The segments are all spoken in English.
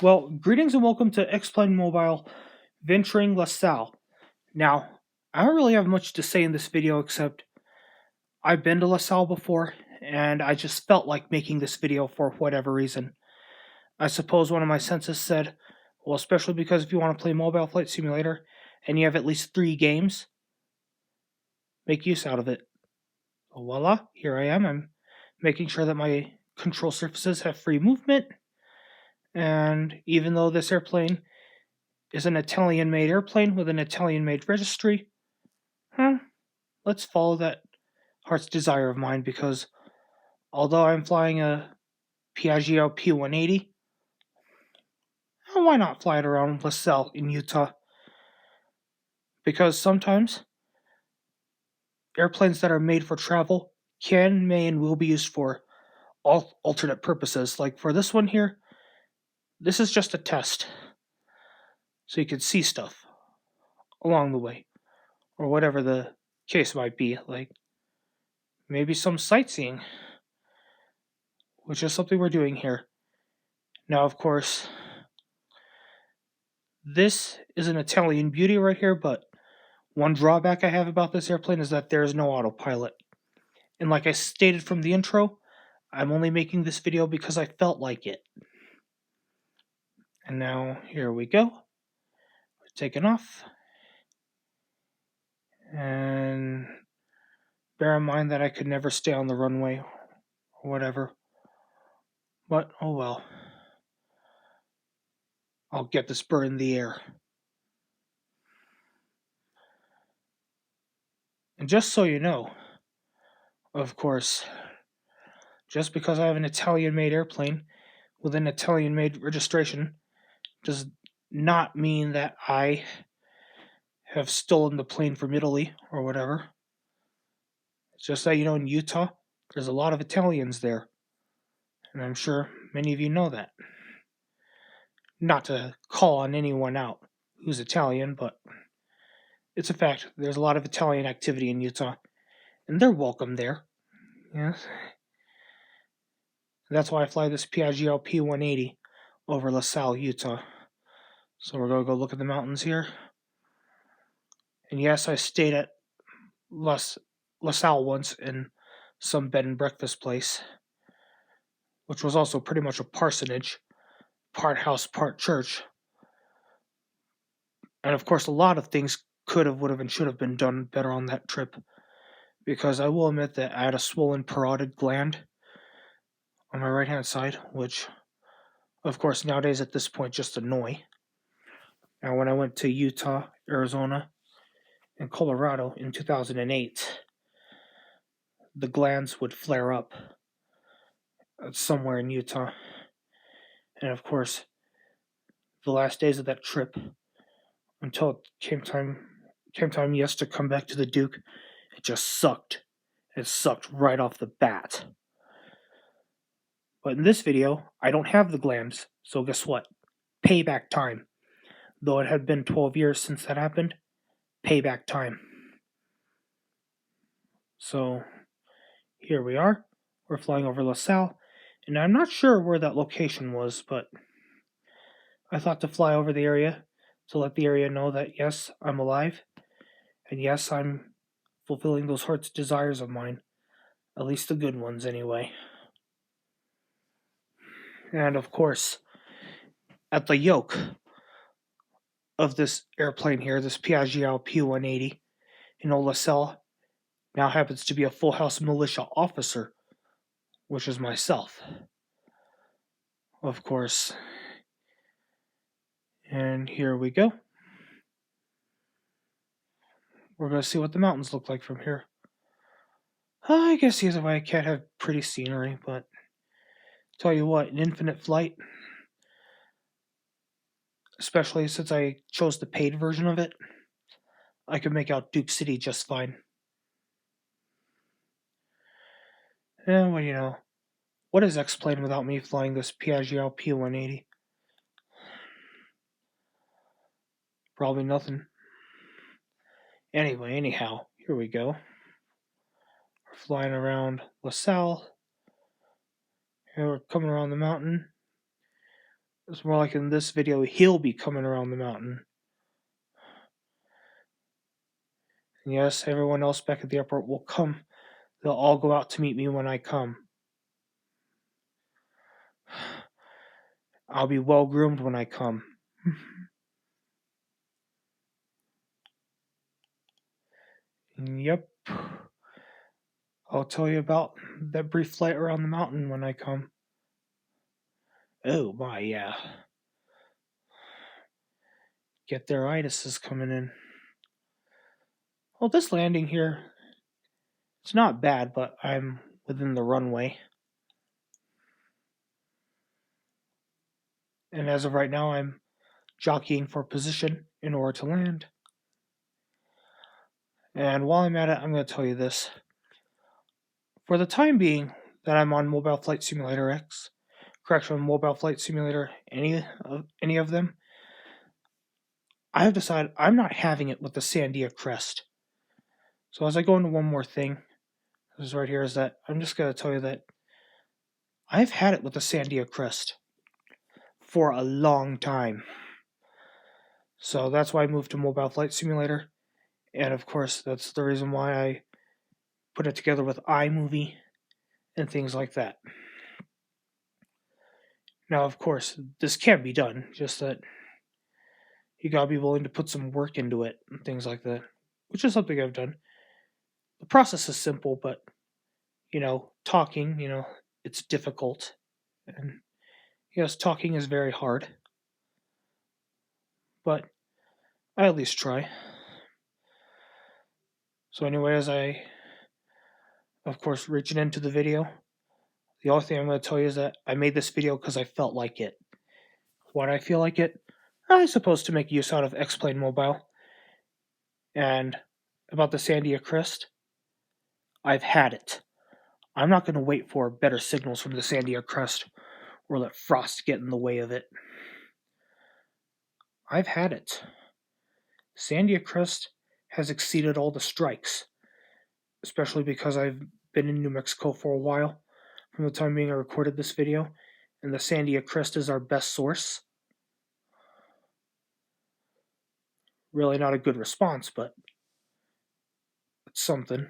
Well, greetings and welcome to X-Plane Mobile venturing LaSalle. Now, I don't really have much to say in this video except I've been to LaSalle before and I just felt like making this video for whatever reason. I suppose one of my senses said, well, especially because if you want to play Mobile Flight Simulator and you have at least 3 games, make use out of it. So voila, here I am. I'm making sure that my control surfaces have free movement, and even though this airplane is an Italian made airplane with an Italian made registry, huh, let's follow that heart's desire of mine because although I'm flying a Piaggio P180, why not fly it around LaSalle in Utah? Because sometimes airplanes that are made for travel can, may, and will be used for all alternate purposes. Like for this one here, this is just a test. So you can see stuff along the way, or whatever the case might be. Like maybe some sightseeing, which is something we're doing here. Now, of course, this is an Italian beauty right here, but one drawback I have about this airplane is that there is no autopilot. And like I stated from the intro, I'm only making this video because I felt like it. And now, here we go. We're taking off. And bear in mind that I could never stay on the runway or whatever. But, oh well. I'll get this bird in the air. And just so you know, of course, just because I have an Italian made airplane with an Italian made registration does not mean that I have stolen the plane from Italy or whatever. It's just that, in Utah, there's a lot of Italians there. And I'm sure many of you know that. Not to call on anyone out who's Italian, but it's a fact. There's a lot of Italian activity in Utah, and they're welcome there. Yes. That's why I fly this Piaggio P180 over LaSalle, Utah. So we're going to go look at the mountains here. And yes, I stayed at LaSalle once in some bed and breakfast place, which was also pretty much a parsonage, part house, part church. And of course, a lot of things could have, would have, and should have been done better on that trip, because I will admit that I had a swollen parotid gland on my right hand side, which, of course, nowadays at this point just annoy. Now, when I went to Utah, Arizona, and Colorado in 2008, the glands would flare up somewhere in Utah. And of course, the last days of that trip, until it came time, yes, to come back to the Duke, it just sucked. It sucked right off the bat. But in this video, I don't have the glands, so guess what? Payback time. Though it had been 12 years since that happened, payback time. So here we are. We're flying over LaSalle, and I'm not sure where that location was, but I thought to fly over the area to let the area know that yes, I'm alive, and yes, I'm fulfilling those heart's desires of mine, at least the good ones anyway. And of course, at the yoke of this airplane here, this Piaggio P180 in LaSalle, now happens to be a full house militia officer, which is myself, of course. And here we go. We're going to see what the mountains look like from here. I guess either way I can't have pretty scenery, but tell you what, in infinite flight, especially since I chose the paid version of it, I could make out Duke City just fine. And well, what is X-Plane without me flying this Piaggio P180? Probably nothing. Anyway, anyhow, here we go. We're flying around LaSalle. And we're coming around the mountain. It's more like in this video, he'll be coming around the mountain. And yes, everyone else back at the airport will come. They'll all go out to meet me when I come. I'll be well groomed when I come. Yep. I'll tell you about that brief flight around the mountain when I come. Oh my, yeah. Get their itis is coming in. Well, this landing here, it's not bad, but I'm within the runway. And as of right now, I'm jockeying for position in order to land. And while I'm at it, I'm going to tell you this. For the time being that I'm on Mobile Flight Simulator X, correction, Mobile Flight Simulator, any of them, I have decided I'm not having it with the Sandia crest. So as I go into one more thing, this is right here, is that I'm just going to tell you that I've had it with the Sandia crest for a long time. So that's why I moved to Mobile Flight Simulator. And of course, that's the reason why I put it together with iMovie and things like that. Now, of course, this can be done, just that you gotta be willing to put some work into it and things like that, which is something I've done. The process is simple, but, talking, it's difficult. And yes, talking is very hard. But I at least try. So anyway, as I, of course, reaching into the video, the only thing I'm going to tell you is that I made this video because I felt like it. Why do I feel like it? I suppose to make use out of X-Plane Mobile. And about the Sandia crest, I've had it. I'm not going to wait for better signals from the Sandia crest or let frost get in the way of it. I've had it. Sandia crest has exceeded all the strikes, especially because I've been in New Mexico for a while from the time being I recorded this video, and the Sandia crest is our best source. Really not a good response, but it's something.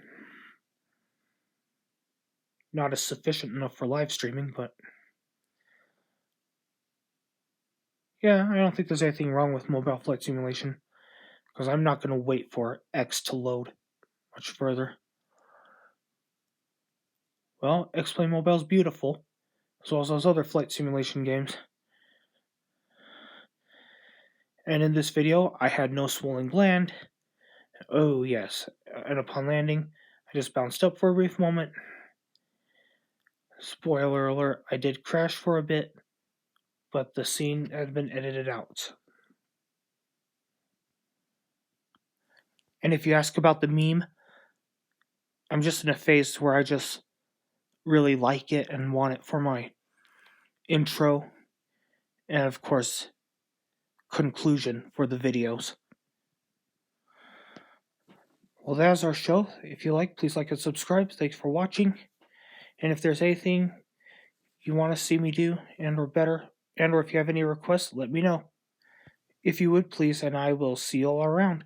Not as sufficient enough for live streaming, but yeah, I don't think there's anything wrong with mobile flight simulation, because I'm not going to wait for X to load much further. Well, X-Plane Mobile is beautiful, as well as those other flight simulation games. And in this video, I had no swollen gland. Oh yes, and upon landing, I just bounced up for a brief moment. Spoiler alert, I did crash for a bit, but the scene had been edited out. And if you ask about the meme, I'm just in a phase where I just really like it and want it for my intro and, of course, conclusion for the videos. Well, that's our show. If you like, please like and subscribe. Thanks for watching. And if there's anything you want to see me do or better, or if you have any requests, let me know. If you would, please, and I will see you all around.